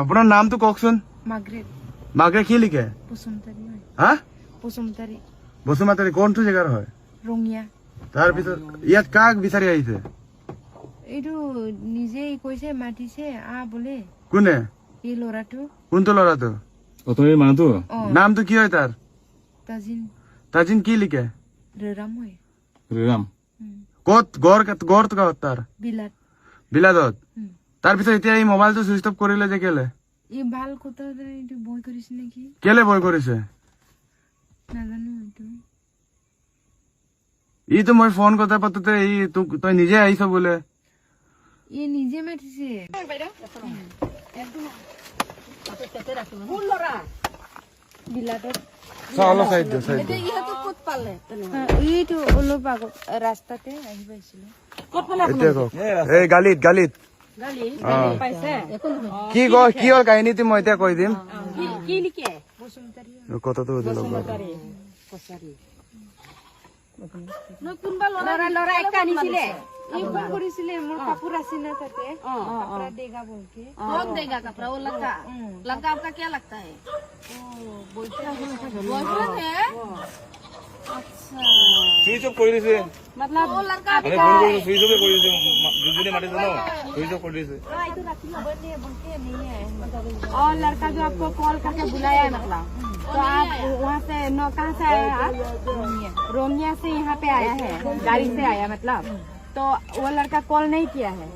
আপোনাৰ নামটো কওকচোন। মাগ্ৰেট কি লিখে? বসুমতাৰী কোনটো জেগাৰ হয়? ৰঙিয়া। তাৰপিছত ইয়াত কাক বিচাৰি আহিছে? এইটো নিজে কৈছে, মাতিছে বোলে। কোনে? এই ল'ৰাটো। কোনটো ল'ৰাটো? মানুহটো নামটো কি হয় তাৰ? তাজিন কি লিখে? ৰেৰাম হয়। ক'ত গড় তাৰ? বিলাদত। তাৰপিছত এতিয়া এই মোবাইলটো চুইচ অফ কৰিলে যে কেলে? এই ভাল কথা এইটো বয় কৰিছে নেকি? কেলে বয় কৰিছে? নাজানো এইটো। ইটো মই ফোন কথা পাতোতে তই নিজে আহিছ বোলে। ই নিজে মাতিছে। এইটো অলপ আগত ৰাস্তাতে আহি পাইছিলো। গালিত কি হ'ল কাহিনীটো মই এতিয়া কৈ দিম। কথাটো কৰিছিলে মোৰ কাপোৰ আছিল না তাতে দেগা বলকে कपड़ा वो लड़का आपका क्या लगता है? बॉयफ्रेंड है। अच्छा সুইচ অফ কৰি দিছে मतलब वो लड़का আৰে ফোন কৰি সুইচ অফ কৰি দিছে দুজনে মাতিছে ন সুইচ অফ কৰি দিছে और लड़का जो आपको कॉल करके बुलाया है मतलब तो आप वहाँ से कहाँ से आया आप? रोमिया से यहाँ पे आया है, गाड़ी से आया मतलब। तो वो लड़का कॉल नहीं किया है?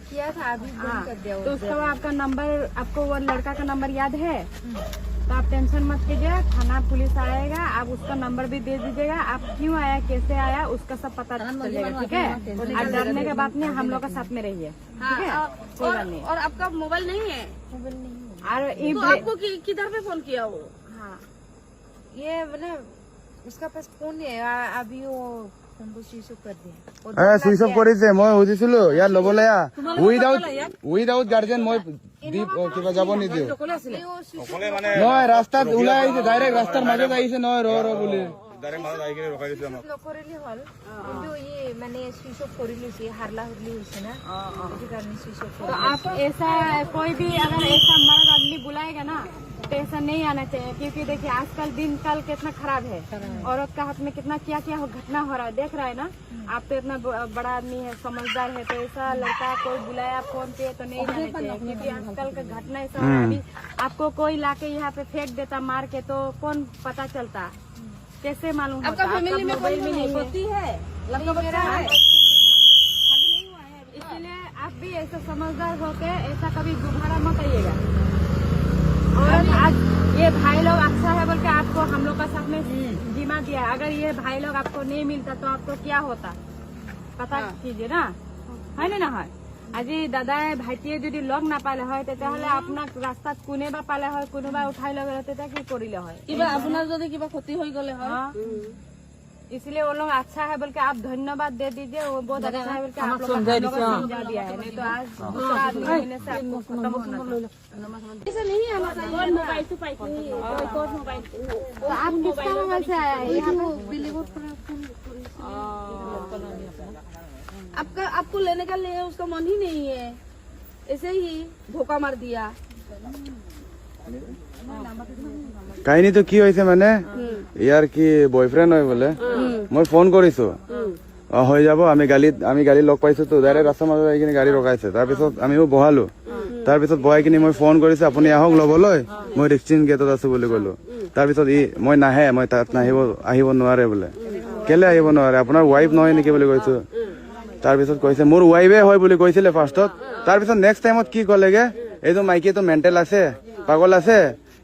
किया था, अभी बंद कर दिया। तो उसका आपका नंबर, आपको वो लड़का का नंबर याद है? तो आप टेंशन मत कीजिए, थाना पुलिस आएगा, आप उसका नंबर भी दे दीजिएगा। आप क्यों आया, कैसे आया, उसका सब पता चलेगा, ठीक है? आप डरने के बात नहीं, हम लोग का साथ में रहिए, ठीक है? कोई बात नहीं। और आपका मोबाइल नहीं है? और तो आपको किधर पे फोन किया वो? हाँ, ये मतलब उसका पास फोन है, अभी वो फोन को स्विच ऑफ कर दिया। চুইচ অফ কৰিছে। মই সুধিছিলো ইয়াত ল'বলৈ উইদাউট গাৰ্জেন মই কিবা যাব নিদিওঁ। নহয় ৰাস্তাত ওলাই আহিছে, ডাইৰেক্ট ৰাস্তাৰ মাজত আহিছে। নহয় ৰ বুলি নকৰিলে হ'ল, কিন্তু ই মানে স্विच ऑफ কৰি লৈছে, হাৰলা হুৰলি হৈছে না, সেইটো কাৰণে स्विच ऑफ। तो आप ऐसा कोई भी अगर ऐसा मर्द आदमी बुलाएगा ना तो ऐसा नहीं आना चाहिए, क्योंकि देखिए आजकल दिन कल कितना खराब है। औरत का हाथ में कितना क्या क्या घटना हो रहा है, देख रहा है ना आप। तो इतना बड़ा आदमी है, समझदार है, तो ऐसा लड़का कोई बुलाया फोन पे तो नहीं जाना चाहिए, क्योंकि आजकल का घटना ऐसा हो रहा है। अभी आपको कोई लाके यहाँ पे फेंक देता मार के तो कौन पता चलता, कैसे मालूम होता? आपका फैमिली में कोई नहीं होती है, लड़का बच्चा है, इसलिए आप भी ऐसा समझदार होके ऐसा कभी दोबारा मत आइएगा। और आज ये भाई लोग अच्छा है बोल के आपको हम लोग का साथ में जिम्मा दिया, अगर ये भाई लोग आपको नहीं मिलता तो आपको क्या होता पता कीजिए ना, है ना है। আজি দাদাই ভাইটিয়ে যদি লগ নাপালে হয় তেতিয়াহ'লে আপোনাক ৰাস্তাত কোনেবা পালে হয়, কোনোবা উঠাই লৈ গ'লে তেতিয়া কি কৰিলে হয়? কিবা আপোনাৰ যদি কিবা ক্ষতি হৈ গ'লে হয়। इसलिए वो लोग अच्छा है बोल के आप धन्यवाद दे दीजिए, वो बहुत अच्छा है बोल के आप लोग समझा दिया है, नहीं तो आज दूसरा आदमी होने से आपको खत्म होना था। ऐसा नहीं आना चाहिए। मोबाइल तो पाई मोबाइल तो आप किसका मोबाइल से आया है यहाँ पे? आपको लेने का लिए उसका मन ही नहीं है, ऐसे ही धोखा मार दिया। কাহিনীটো কি হৈছে মানে ইয়াৰ কি বয়ফ্ৰেণ্ড হয় বোলে। মই ফোন কৰিছো, হৈ যাব, আমি গাড়ী লগ পাইছো তো, ডাইৰেক্ট ৰাস্তাৰ মাজত আহি কিনে গাড়ী ৰখাইছে। তাৰপিছত আমিও বহালো, তাৰপিছত বহাই কিনে মই ফোন কৰিছো আপুনি আহক ল'বলৈ, মই ৰিক্সিন গেটত আছো বুলি ক'লো। তাৰপিছত মই নাহে, মই তাত আহিব নোৱাৰে বোলে। কেলে আহিব নোৱাৰে, আপোনাৰ ৱাইফ নহয় নেকি বুলি কৈছো। তাৰপিছত কৈছে মোৰ ৱাইফে হয় বুলি কৈছিলে ফাৰ্ষ্টত। তাৰপিছত নেক্সট টাইমত কি ক'লেগে, এইটো মাইকীটো মেণ্টেল আছে, পাগল আছে,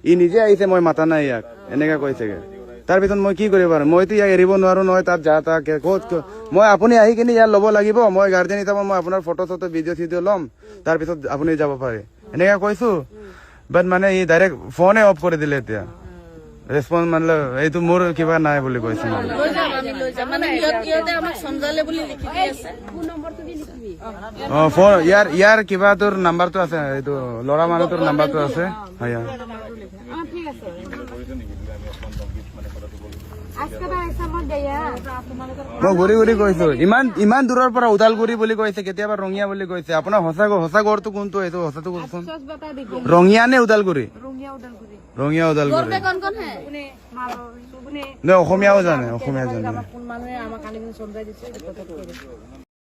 ই নিজে আহিছে, মই মাতা নাই ইয়াক, এনেকে কৈছেগে। তাৰপিছত মই কি কৰিব পাৰো, মইতো ইয়াক এৰিব নোৱাৰো নহয়। তাত যা তাকে ক'ত মই আপুনি আহি কিনে ইয়াত ল'ব লাগিব, মই গাৰ্জেন হিচাপে মই আপোনাৰ ফটো চটো ভিডিঅ' ল'ম, তাৰপিছত আপুনি যাব পাৰে, এনেকে কৈছো। বাট মানে ই ডাইৰেক্ট ফোনে অফ কৰি দিলে। এতিয়া ৰেছপন্স মানে এইটো মোৰ কিবা নাই বুলি কৈছে। ফোন ইয়াৰ কিবা তোৰ নাম্বাৰটো আছে, এইটো ল'ৰা মানুহটোৰ নাম্বাৰটো আছে। आज के बाद ऐसा मत जाइए हाँ? মই ঘূৰি ঘূৰি কৈছো ইমান দূৰৰ পৰা ওদালগুৰি বুলি কৈছে কেতিয়াবা ৰঙিয়া বুলি কৈছে আপোনাৰ সঁচা ঘৰটো কোনটো এইটো সঁচাটো কওকচোন सोच बता दीजिए ৰঙিয়া নে ওদালগুৰি रोंगिया उडलगुरी ৰঙিয়া घर ওদালগুৰি में कौन कौन है নে অসমীয়াও জানে অসমীয়া জানে কোন মানুহে আমাক আনি চমজাই দিছে